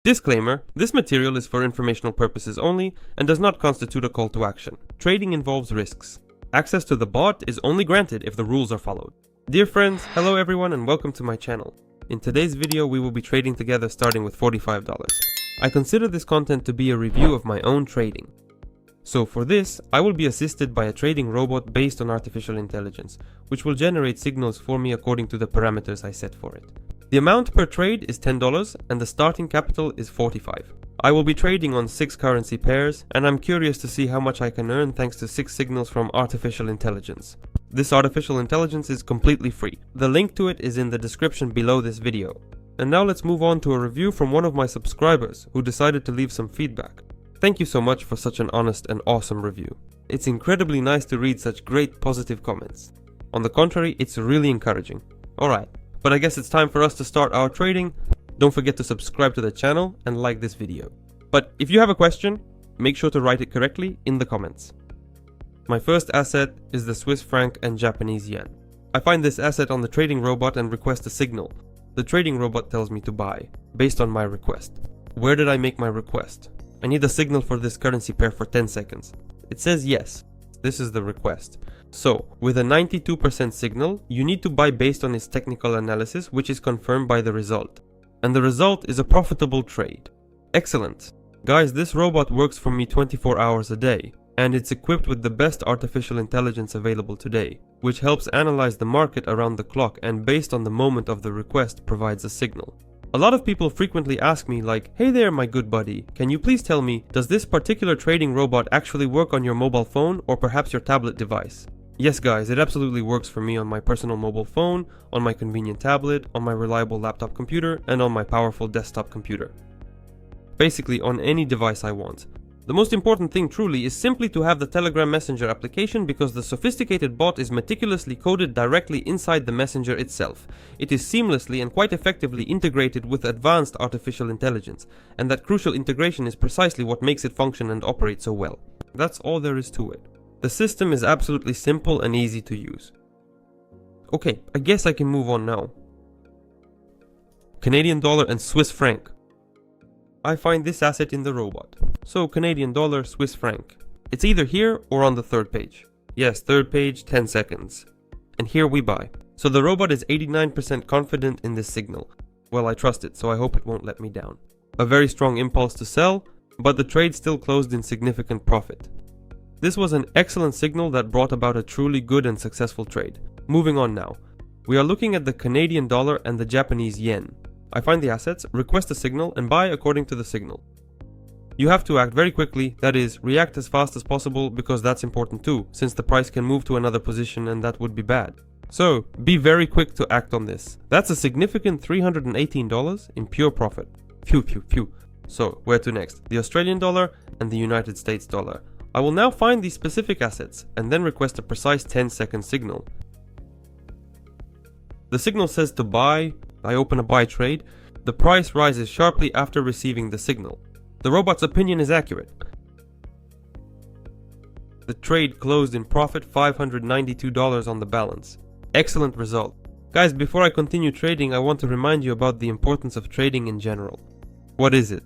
Disclaimer: this material is for informational purposes only and does not constitute a call to action. Trading involves risks. Access to the bot is only granted if the rules are followed. Dear friends, hello everyone and welcome to my channel. In today's video we will be trading together starting with $45. I consider this content to be a review of my own trading. So for this, I will be assisted by a trading robot based on artificial intelligence, which will generate signals for me according to the parameters I set for it. The amount per trade is $10 and the starting capital is $45. I will be trading on 6 currency pairs and I'm curious to see how much I can earn thanks to 6 signals from artificial intelligence. This artificial intelligence is completely free. The link to it is in the description below this video. And now let's move on to a review from one of my subscribers who decided to leave some feedback. Thank you so much for such an honest and awesome review. It's incredibly nice to read such great positive comments. On the contrary, it's really encouraging. Alright. But I guess it's time for us to start our trading. Don't forget to subscribe to the channel and like this video. But if you have a question, make sure to write it correctly in the comments. My first asset is the Swiss franc and Japanese yen. I find this asset on the trading robot and request a signal. The trading robot tells me to buy, based on my request. Where did I make my request? I need a signal for this currency pair for 10 seconds. It says yes. This is the request. So, with a 92% signal, you need to buy based on its technical analysis, which is confirmed by the result. And the result is a profitable trade. Excellent. Guys, this robot works for me 24 hours a day, and it's equipped with the best artificial intelligence available today, which helps analyze the market around the clock and based on the moment of the request provides a signal. A lot of people frequently ask me like, hey there my good buddy, can you please tell me, does this particular trading robot actually work on your mobile phone or perhaps your tablet device? Yes guys, it absolutely works for me on my personal mobile phone, on my convenient tablet, on my reliable laptop computer, and on my powerful desktop computer. Basically on any device I want. The most important thing truly is simply to have the Telegram Messenger application because the sophisticated bot is meticulously coded directly inside the messenger itself. It is seamlessly and quite effectively integrated with advanced artificial intelligence, and that crucial integration is precisely what makes it function and operate so well. That's all there is to it. The system is absolutely simple and easy to use. Okay, I guess I can move on now. Canadian dollar and Swiss franc. I find this asset in the robot. So Canadian dollar, Swiss franc. It's either here or on the third page. Yes, third page, 10 seconds. And here we buy. So the robot is 89% confident in this signal. Well, I trust it, so I hope it won't let me down. A very strong impulse to sell, but the trade still closed in significant profit. This was an excellent signal that brought about a truly good and successful trade. Moving on now. We are looking at the Canadian dollar and the Japanese yen. I find the assets, request a signal, and buy according to the signal. You have to act very quickly, that is, react as fast as possible because that's important too, since the price can move to another position and that would be bad. So, be very quick to act on this. That's a significant $318 in pure profit. Phew phew phew. So, where to next? The Australian dollar and the United States dollar. I will now find these specific assets and then request a precise 10-second signal. The signal says to buy. I open a buy trade. The price rises sharply after receiving the signal. The robot's opinion is accurate. The trade closed in profit, $592 on the balance. Excellent result. Guys, before I continue trading, I want to remind you about the importance of trading in general. What is it?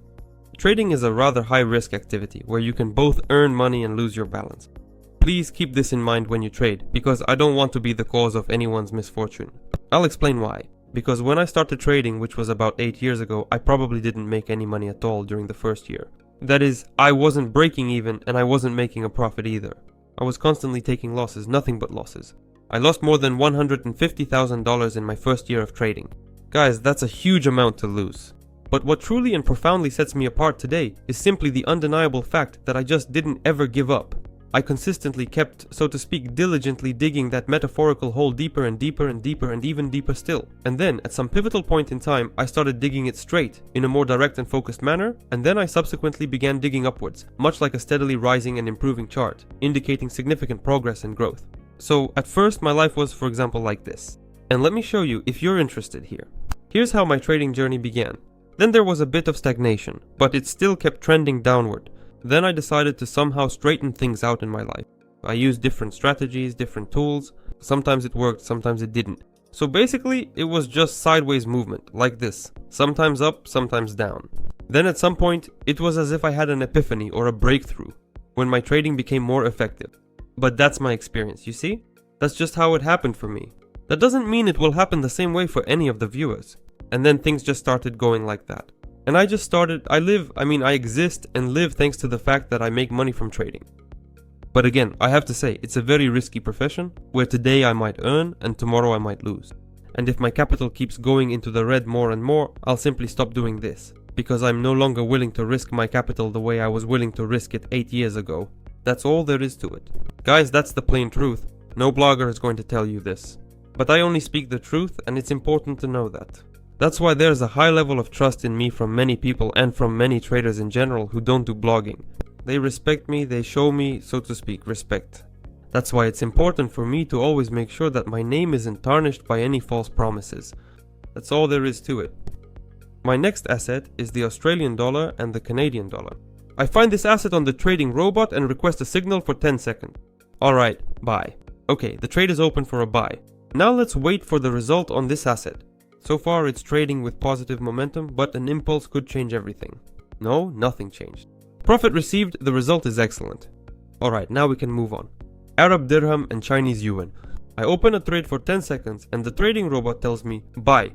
Trading is a rather high-risk activity where you can both earn money and lose your balance. Please keep this in mind when you trade, because I don't want to be the cause of anyone's misfortune. I'll explain why. Because when I started trading, which was about 8 years ago, I probably didn't make any money at all during the first year. That is, I wasn't breaking even and I wasn't making a profit either. I was constantly taking losses, nothing but losses. I lost more than $150,000 in my first year of trading. Guys, that's a huge amount to lose. But what truly and profoundly sets me apart today is simply the undeniable fact that I just didn't ever give up. I consistently kept, so to speak, diligently digging that metaphorical hole deeper and deeper and deeper and even deeper still. And then, at some pivotal point in time, I started digging it straight, in a more direct and focused manner, and then I subsequently began digging upwards, much like a steadily rising and improving chart, indicating significant progress and growth. So, at first my life was, for example, like this. And let me show you if you're interested here. Here's how my trading journey began. Then there was a bit of stagnation, but it still kept trending downward. Then I decided to somehow straighten things out in my life. I used different strategies, different tools. Sometimes it worked, sometimes it didn't. So basically, it was just sideways movement, like this, sometimes up, sometimes down. Then at some point, it was as if I had an epiphany or a breakthrough, when my trading became more effective. But that's my experience, you see? That's just how it happened for me. That doesn't mean it will happen the same way for any of the viewers. And then things just started going like that. And I exist and live thanks to the fact that I make money from trading. But again, I have to say, it's a very risky profession, where today I might earn and tomorrow I might lose. And if my capital keeps going into the red more and more, I'll simply stop doing this, because I'm no longer willing to risk my capital the way I was willing to risk it 8 years ago. That's all there is to it. Guys, that's the plain truth. No blogger is going to tell you this. But I only speak the truth, and it's important to know that. That's why there's a high level of trust in me from many people and from many traders in general who don't do blogging. They respect me, they show me, so to speak, respect. That's why it's important for me to always make sure that my name isn't tarnished by any false promises. That's all there is to it. My next asset is the Australian dollar and the Canadian dollar. I find this asset on the trading robot and request a signal for 10 seconds. Alright, buy. Okay, the trade is open for a buy. Now let's wait for the result on this asset. So far it's trading with positive momentum, but an impulse could change everything. No, nothing changed. Profit received, the result is excellent. Alright, now we can move on. Arab dirham and Chinese yuan. I open a trade for 10 seconds and the trading robot tells me, buy.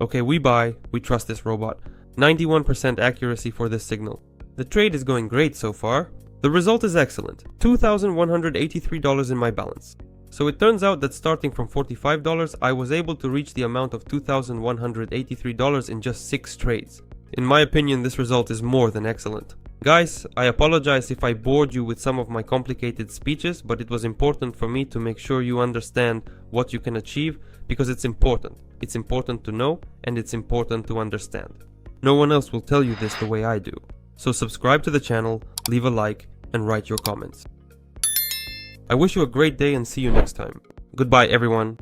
Okay, we buy, we trust this robot. 91% accuracy for this signal. The trade is going great so far. The result is excellent, $2,183 in my balance. So it turns out that starting from $45, I was able to reach the amount of $2,183 in just 6 trades. In my opinion, this result is more than excellent. Guys, I apologize if I bored you with some of my complicated speeches, but it was important for me to make sure you understand what you can achieve, because it's important. It's important to know, and it's important to understand. No one else will tell you this the way I do. So subscribe to the channel, leave a like, and write your comments. I wish you a great day and see you next time. Goodbye everyone.